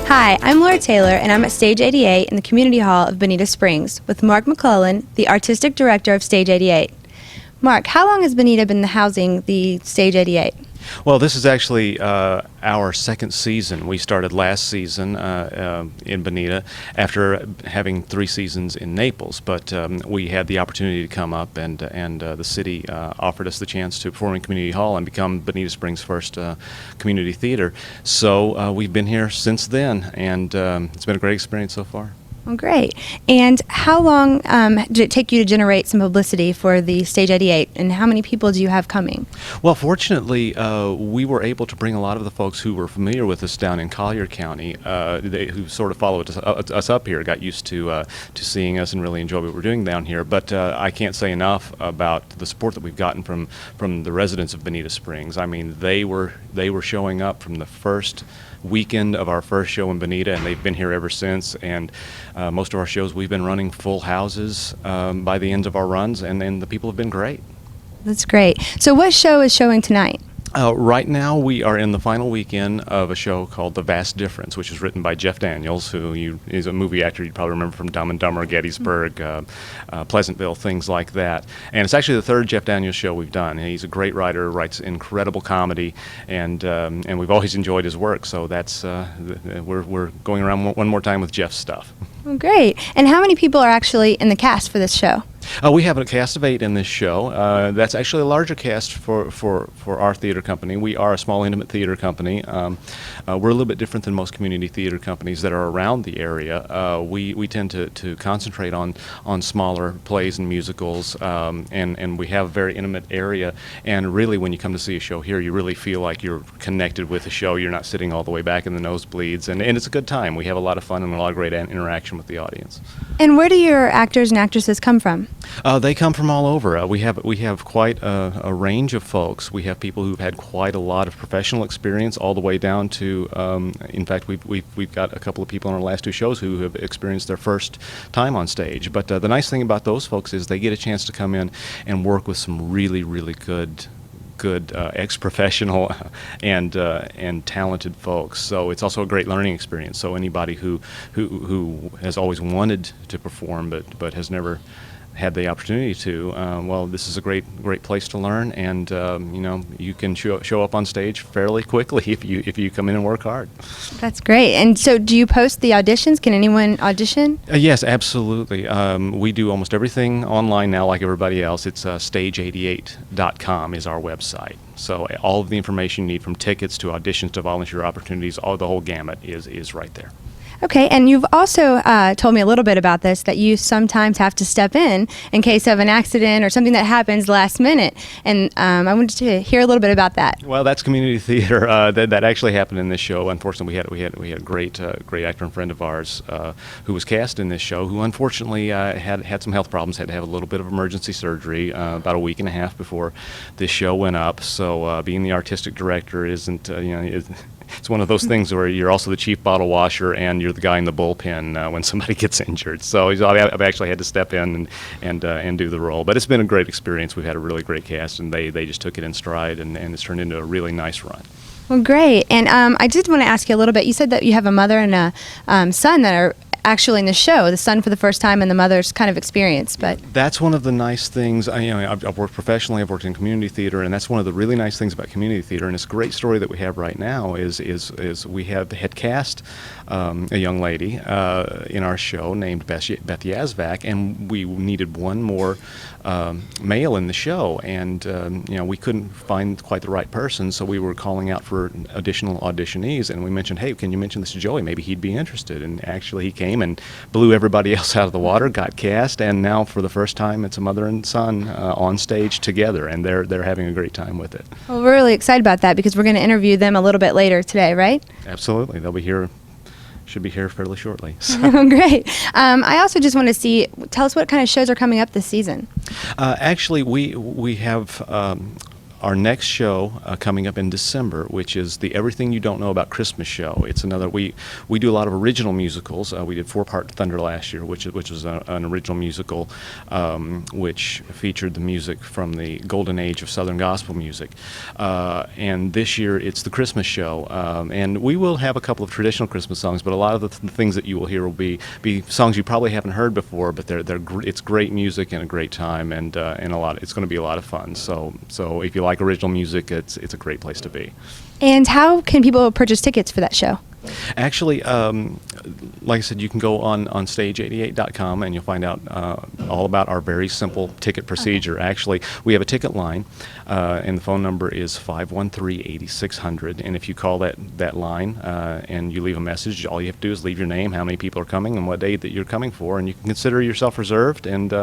Hi, I'm Laura Taylor, and I'm at Stage 88 in the Community Hall of Bonita Springs with Mark McClellan, the Artistic Director of Stage 88. Mark, how long has Bonita been housing the Stage 88? Well, this is actually our second season. We started last season in Bonita after having 3 seasons in Naples, but we had the opportunity to come up, and the city offered us the chance to perform in Community Hall and become Bonita Springs' first community theater. So we've been here since then, and it's been a great experience so far. Well, great. And how long did it take you to generate some publicity for the Stage 88, and how many people do you have coming? Well, fortunately, we were able to bring a lot of the folks who were familiar with us down in Collier County, who sort of followed us up here, got used to seeing us and really enjoyed what we're doing down here. But I can't say enough about the support that we've gotten from the residents of Bonita Springs. I mean, they were showing up from the first weekend of our first show in Bonita, and they've been here ever since. And most of our shows, we've been running full houses by the ends of our runs, and the people have been great. That's great. So what show is showing tonight? Right now, we are in the final weekend of a show called The Vast Difference, which is written by Jeff Daniels, who is a movie actor you'd probably remember from Dumb and Dumber, Gettysburg, Pleasantville, things like that. And it's actually the third Jeff Daniels show we've done. He's a great writer, writes incredible comedy, and we've always enjoyed his work. So that's we're going around one more time with Jeff's stuff. Well, great. And how many people are actually in the cast for this show? We have a cast of 8 in this show. That's actually a larger cast for our theater company. We are a small, intimate theater company. We're a little bit different than most community theater companies that are around the area. We tend to concentrate on smaller plays and musicals, and we have a very intimate area. And really, when you come to see a show here, you really feel like you're connected with the show. You're not sitting all the way back in the nosebleeds, and it's a good time. We have a lot of fun and a lot of great interaction with the audience. And where do your actors and actresses come from? They come from all over. We have quite a range of folks. We have people who've had quite a lot of professional experience, all the way down to, in fact, we've got a couple of people in our last 2 shows who have experienced their first time on stage. But the nice thing about those folks is they get a chance to come in and work with some really, really good ex-professional and talented folks. So it's also a great learning experience. So anybody who has always wanted to perform but has never had the opportunity to, well, this is a great place to learn, and you can show up on stage fairly quickly if you come in and work hard. That's great. And so, do you post the auditions? Can anyone audition? Yes, absolutely. We do almost everything online now, like everybody else. It's stage88.com is our website. So all of the information you need, from tickets to auditions to volunteer opportunities, the whole gamut is right there. Okay, and you've also told me a little bit about this, that you sometimes have to step in case of an accident or something that happens last minute, and I wanted to hear a little bit about that. Well, that's community theater. That actually happened in this show. Unfortunately, we had a great actor and friend of ours who was cast in this show, who unfortunately had some health problems, had to have a little bit of emergency surgery about a week and a half before this show went up. So being the artistic director isn't, it's one of those things where you're also the chief bottle washer and you're the guy in the bullpen when somebody gets injured. So I've actually had to step in and do the role. But it's been a great experience. We've had a really great cast, and they just took it in stride, and it's turned into a really nice run. Well, great. And I did want to ask you a little bit. You said that you have a mother and a son that are actually in the show, the son for the first time and the mother's kind of experience. But that's one of the nice things. I've worked professionally, I've worked in community theater, and that's one of the really nice things about community theater. And it's a great story that we have right now is we had cast a young lady in our show named Beth Yazvac, and we needed one more male in the show, and we couldn't find quite the right person, so we were calling out for additional auditionees, and we mentioned, hey, can you mention this to Joey? Maybe he'd be interested. And actually he came and blew everybody else out of the water, got cast, and now for the first time it's a mother and son on stage together, and they're having a great time with it. Well, we're really excited about that because we're going to interview them a little bit later today, right? Absolutely. They'll be here. Should be here fairly shortly. So. Great. I also just want to tell us what kind of shows are coming up this season. Actually, we have our next show coming up in December, which is the Everything You Don't Know About Christmas show. It's another, we do a lot of original musicals. We did Four-Part Thunder last year, which was an original musical which featured the music from the golden age of Southern gospel music. And this year it's the Christmas show. And we will have a couple of traditional Christmas songs, but a lot of the things that you will hear will be songs you probably haven't heard before, but it's great music and a great time, and it's going to be a lot of fun. So if you like original music, it's a great place to be. And how can people purchase tickets for that show? Actually, like I said, you can go on stage88.com and you'll find out all about our very simple ticket procedure. Okay. Actually, we have a ticket line, and the phone number is 513-8600. And if you call that line and you leave a message, all you have to do is leave your name, how many people are coming, and what day that you're coming for, and you can consider yourself reserved and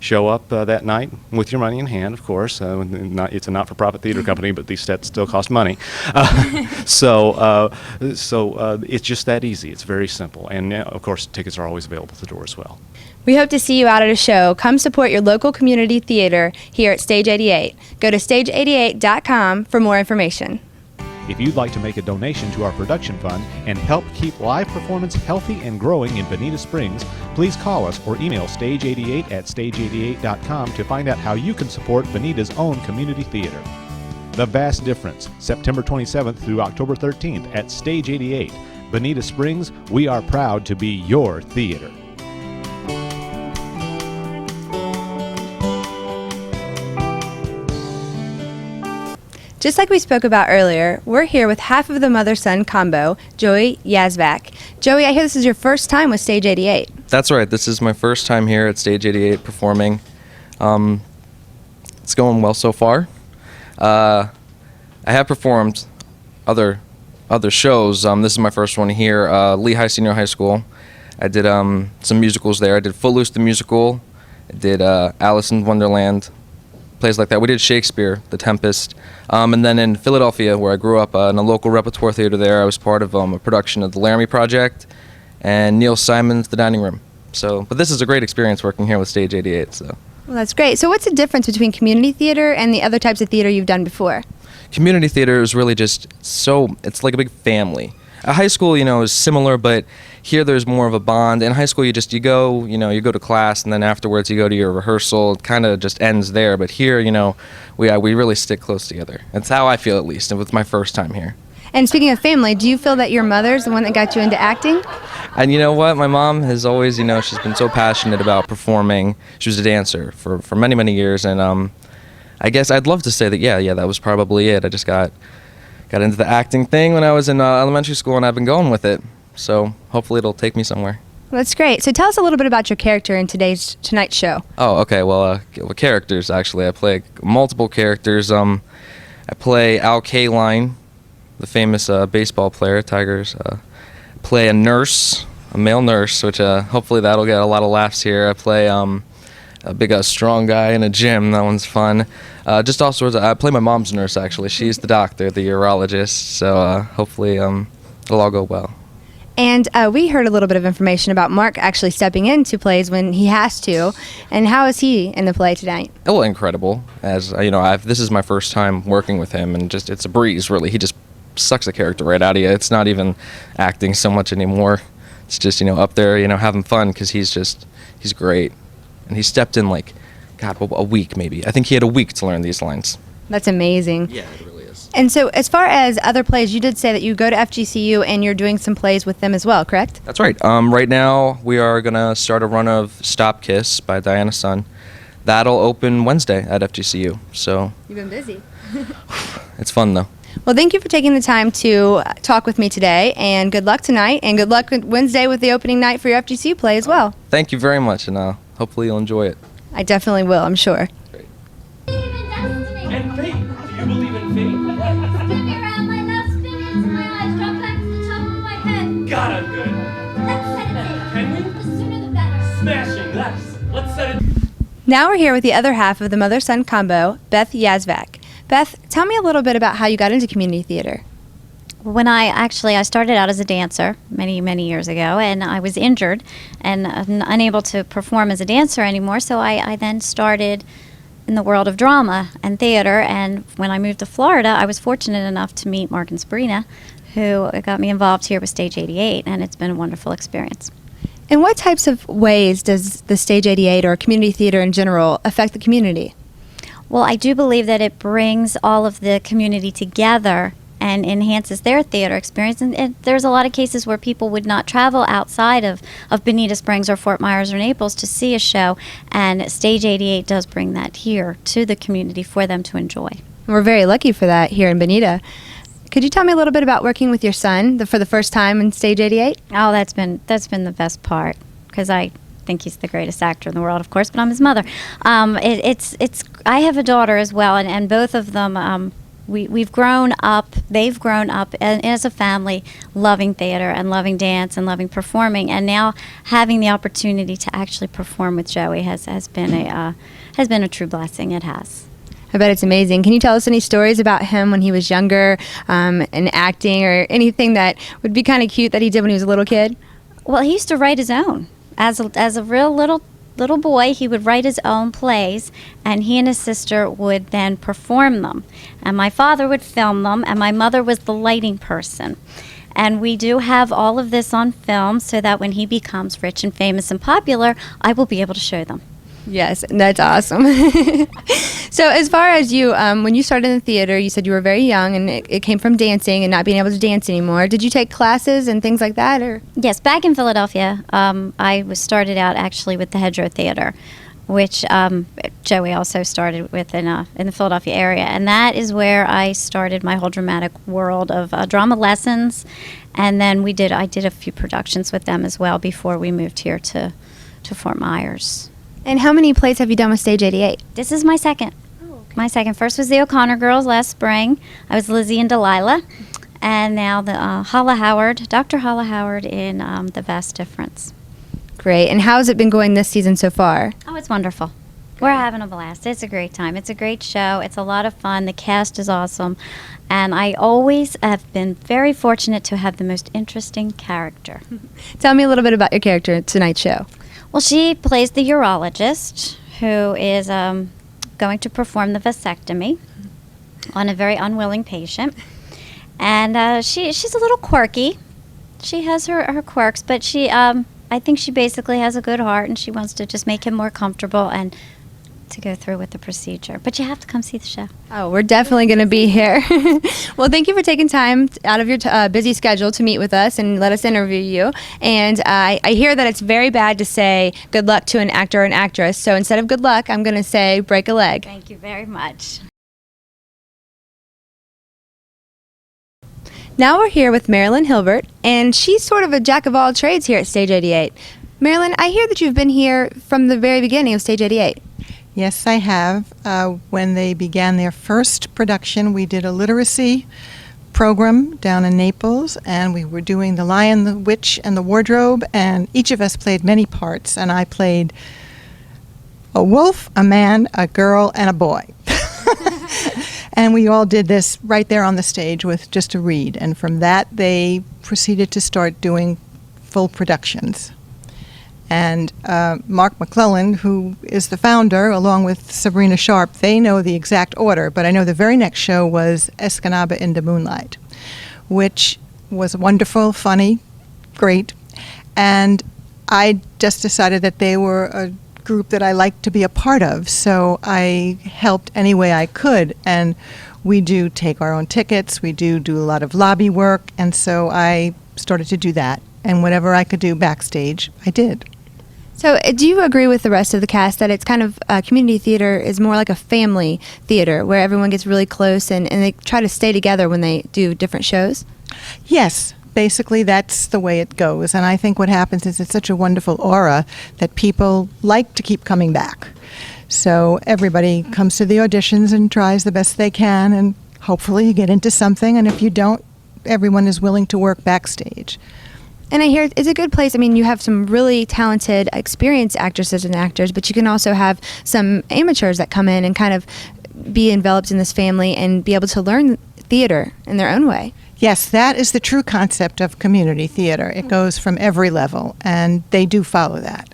show up that night with your money in hand, of course. It's a not-for-profit theater company, but these sets still cost money. So it's just that easy. It's very simple. And, of course, tickets are always available at the door as well. We hope to see you out at a show. Come support your local community theater here at Stage 88. Go to stage88.com for more information. If you'd like to make a donation to our production fund and help keep live performance healthy and growing in Bonita Springs, please call us or email stage88 at stage88.com to find out how you can support Bonita's own community theater. The Vast Difference, September 27th through October 13th at Stage 88. Bonita Springs, we are proud to be your theater. Just like we spoke about earlier, we're here with half of the mother-son combo, Joey Yazvac. Joey, I hear this is your first time with Stage 88. That's right. This is my first time here at Stage 88 performing. It's going well so far. I have performed other shows. This is my first one here, Lehigh Senior High School. I did some musicals there. I did Footloose the musical. I did Alice in Wonderland, plays like that. We did Shakespeare, The Tempest. And then in Philadelphia, where I grew up, in a local repertoire theater there, I was part of a production of The Laramie Project and Neil Simon's The Dining Room. But this is a great experience working here with Stage 88. Well, that's great. So what's the difference between community theater and the other types of theater you've done before? Community theater is really just it's like a big family. At high school, is similar, but here there's more of a bond. In high school, you go to class, and then afterwards you go to your rehearsal. It kind of just ends there. But here, we really stick close together. That's how I feel, at least, and it's my first time here. And speaking of family, do you feel that your mother's the one that got you into acting? And you know what? My mom has always, she's been so passionate about performing. She was a dancer for many, many years, and I guess I'd love to say that, yeah, that was probably it. I just got into the acting thing when I was in elementary school, and I've been going with it. So hopefully it'll take me somewhere. Well, that's great. So tell us a little bit about your character in tonight's show. Oh, okay. Well, characters, actually. I play multiple characters. I play Al Kaline, the famous baseball player, Tigers. Play a nurse, a male nurse, which hopefully that'll get a lot of laughs here. I play a big, strong guy in a gym. That one's fun. Just all sorts of. I play my mom's nurse, actually. She's the doctor, the urologist. So hopefully it'll all go well. And we heard a little bit of information about Mark actually stepping into plays when he has to. And how is he in the play tonight? Oh, incredible. As this is my first time working with him, and it's a breeze, really. He just sucks the character right out of you. It's not even acting so much anymore. It's just up there, having fun, because he's great. And he stepped in a week maybe. I think he had a week to learn these lines. That's amazing. Yeah, it really is. And so as far as other plays, you did say that you go to FGCU and you're doing some plays with them as well, correct? That's right. Right now we are going to start a run of Stop Kiss by Diana Sun. That'll open Wednesday at FGCU. So you've been busy. It's fun, though. Well, thank you for taking the time to talk with me today, and good luck tonight, and good luck Wednesday with the opening night for your FGCU play as well. Thank you very much, and hopefully you'll enjoy it. I definitely will, I'm sure. Great. And fate? Do you believe in fate? Spinning around my left, spinning until my eyes drop back to the top of my head. God, I'm good. Let's set it safe. Can we? The sooner the better. Smashing. Let's set it. Now we're here with the other half of the mother-son combo, Beth Yazvac. Beth, tell me a little bit about how you got into community theater. When I started out as a dancer many years ago, and I was injured and unable to perform as a dancer anymore, so I then started in the world of drama and theater. And when I moved to Florida, I was fortunate enough to meet Mark and Sabrina, who got me involved here with Stage 88, and it's been a wonderful experience. In what types of ways does the Stage 88 or community theater in general affect the community? Well, I do believe that it brings all of the community together and enhances their theater experience. And there's a lot of cases where people would not travel outside of Bonita Springs or Fort Myers or Naples to see a show, and Stage 88 does bring that here to the community for them to enjoy. We're very lucky for that here in Bonita. Could you tell me a little bit about working with your son for the first time in Stage 88? Oh, that's been the best part, because I think he's the greatest actor in the world, of course, but I'm his mother. I have a daughter as well, and both of them, we've grown up, they've grown up as a family loving theater and loving dance and loving performing, and now having the opportunity to actually perform with Joey has been a true blessing. It has. I bet it's amazing. Can you tell us any stories about him when he was younger, and acting, or anything that would be kind of cute that he did when he was a little kid? Well, he used to write his own. As a real little boy, he would write his own plays, and he and his sister would then perform them. And my father would film them, and my mother was the lighting person. And we do have all of this on film so that when he becomes rich and famous and popular, I will be able to show them. Yes, that's awesome. So as far as you, when you started in the theater, you said you were very young, and it came from dancing and not being able to dance anymore. Did you take classes and things like that? Or? Yes, back in Philadelphia, I was started out actually with the Hedgerow Theater, which Joey also started with in the Philadelphia area. And that is where I started my whole dramatic world of drama lessons. And then I did a few productions with them as well before we moved here to Fort Myers. And how many plays have you done with Stage 88? This is my second. Oh, okay. My second. First was the O'Connor Girls last spring. I was Lizzie and Delilah. And now the Dr. Holla Howard in The Vast Difference. Great. And how has it been going this season so far? Oh, it's wonderful. We're having a blast. It's a great time. It's a great show. It's a lot of fun. The cast is awesome. And I always have been very fortunate to have the most interesting character. Tell me a little bit about your character in tonight's show. Well, she plays the urologist who is going to perform the vasectomy on a very unwilling patient. And she's a little quirky. She has her quirks, but I think she basically has a good heart, and she wants to just make him more comfortable and to go through with the procedure. But you have to come see the show. Oh, we're definitely going to be here. Well, thank you for taking time out of your busy schedule to meet with us and let us interview you. And I hear that it's very bad to say good luck to an actor or an actress. So instead of good luck, I'm going to say break a leg. Thank you very much. Now we're here with Marilyn Hilbert, and she's sort of a jack of all trades here at Stage 88. Marilyn, I hear that you've been here from the very beginning of Stage 88. Yes, I have. When they began their first production, we did a literacy program down in Naples, and we were doing The Lion, the Witch, and the Wardrobe, and each of us played many parts, and I played a wolf, a man, a girl, and a boy. And we all did this right there on the stage with just a read, and from that they proceeded to start doing full productions. And Mark McClellan, who is the founder, along with Sabrina Sharp, they know the exact order, but I know the very next show was Escanaba in the Moonlight, which was wonderful, funny, great. And I just decided that they were a group that I liked to be a part of, so I helped any way I could. And we do take our own tickets, we do a lot of lobby work, and so I started to do that. And whatever I could do backstage, I did. So do you agree with the rest of the cast that it's kind of community theater is more like a family theater where everyone gets really close and they try to stay together when they do different shows? Yes, basically that's the way it goes. And I think what happens is it's such a wonderful aura that people like to keep coming back. So everybody comes to the auditions and tries the best they can, and hopefully you get into something. And if you don't, everyone is willing to work backstage. And I hear it's a good place. I mean, you have some really talented, experienced actresses and actors, but you can also have some amateurs that come in and kind of be enveloped in this family and be able to learn theater in their own way. Yes, that is the true concept of community theater. It goes from every level, and they do follow that.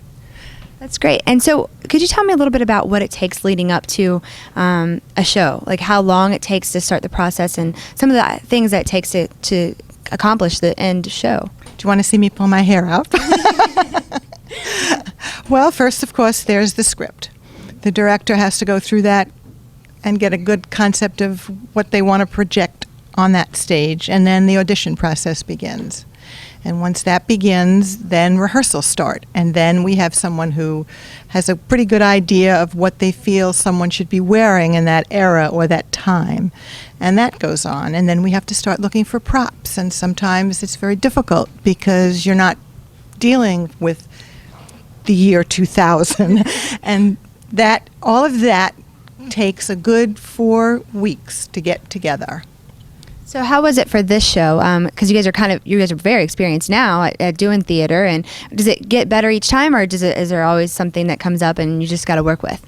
That's great. And so, could you tell me a little bit about what it takes leading up to a show? Like how long it takes to start the process and some of the things that it takes to accomplish the end show? Do you want to see me pull my hair out? Well, first, of course, there's the script. The director has to go through that and get a good concept of what they want to project on that stage, and then the audition process begins. And once that begins, then rehearsals start. And then we have someone who has a pretty good idea of what they feel someone should be wearing in that era or that time. And that goes on. And then we have to start looking for props. And sometimes it's very difficult because you're not dealing with the year 2000. And that all of that takes a good 4 weeks to get together. So how was it for this show? Because you guys are very experienced now at doing theater, and does it get better each time, or is there always something that comes up and you just got to work with?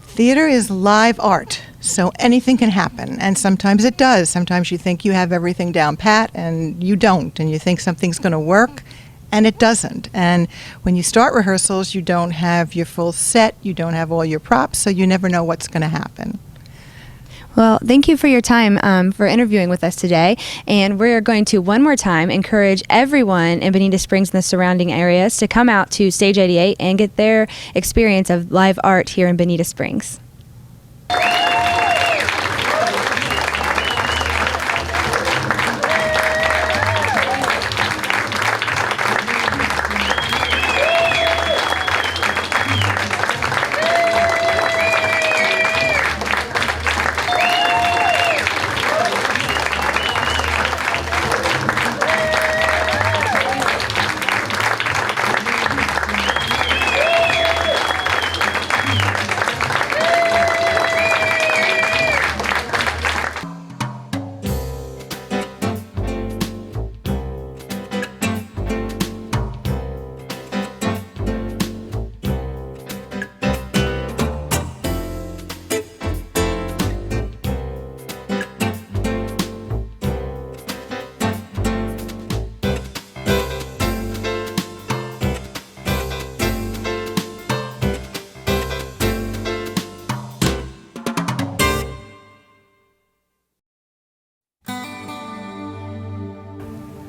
Theater is live art, so anything can happen, and sometimes it does. Sometimes you think you have everything down pat, and you don't, and you think something's going to work, and it doesn't. And when you start rehearsals, you don't have your full set, you don't have all your props, so you never know what's going to happen. Well, thank you for your time for interviewing with us today. And we're going to, one more time, encourage everyone in Bonita Springs and the surrounding areas to come out to Stage 88 and get their experience of live art here in Bonita Springs.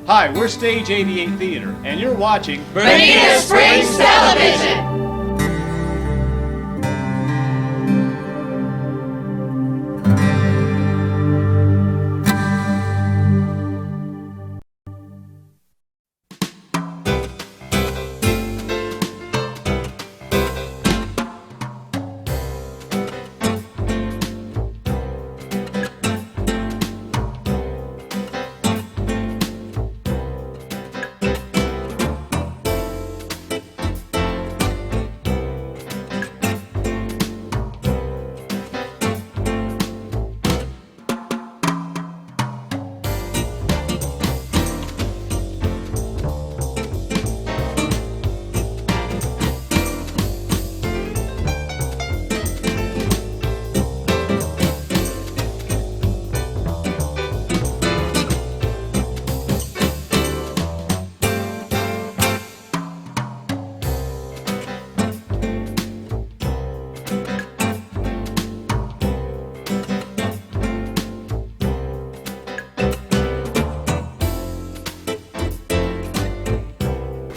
Hi, we're Stage 88 Theater, and you're watching Bonita Springs Television.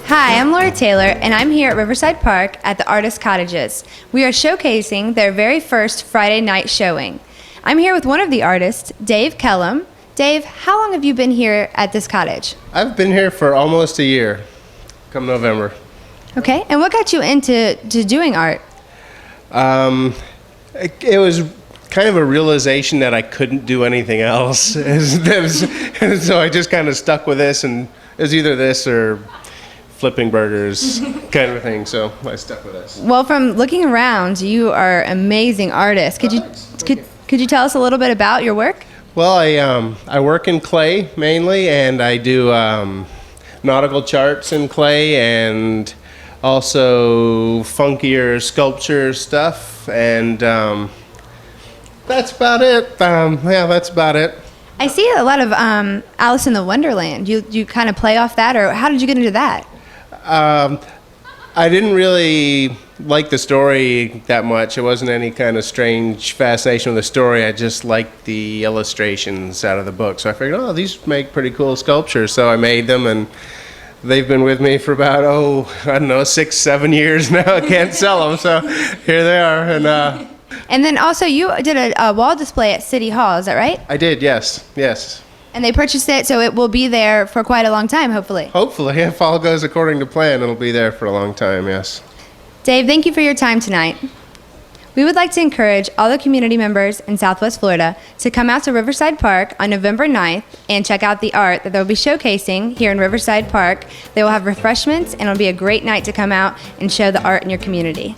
Hi, I'm Laura Taylor, and I'm here at Riverside Park at the Artist Cottages. We are showcasing their very first Friday night showing. I'm here with one of the artists, Dave Kellum. Dave, how long have you been here at this cottage? I've been here for almost a year, come November. Okay, and what got you into doing art? It was kind of a realization that I couldn't do anything else. And so I just kind of stuck with this, and it was either this or flipping burgers kind of a thing, so I stuck with this. Well, from looking around, you are an amazing artist. Could you tell us a little bit about your work? Well, I work in clay mainly, and I do nautical charts in clay and also funkier sculpture stuff, and that's about it. Yeah, that's about it. I see a lot of Alice in the Wonderland. You kind of play off that, or how did you get into that? I didn't really like the story that much. It wasn't any kind of strange fascination with the story. I just liked the illustrations out of the book. So I figured, oh, these make pretty cool sculptures. So I made them, and they've been with me for about, I don't know, 6, 7 years now. I can't sell them, so here they are. And then also you did a wall display at City Hall, is that right? I did, yes. And they purchased it, so it will be there for quite a long time, hopefully. Hopefully, if all goes according to plan, it'll be there for a long time, yes. Dave, thank you for your time tonight. We would like to encourage all the community members in Southwest Florida to come out to Riverside Park on November 9th and check out the art that they'll be showcasing here in Riverside Park. They will have refreshments, and it'll be a great night to come out and show the art in your community.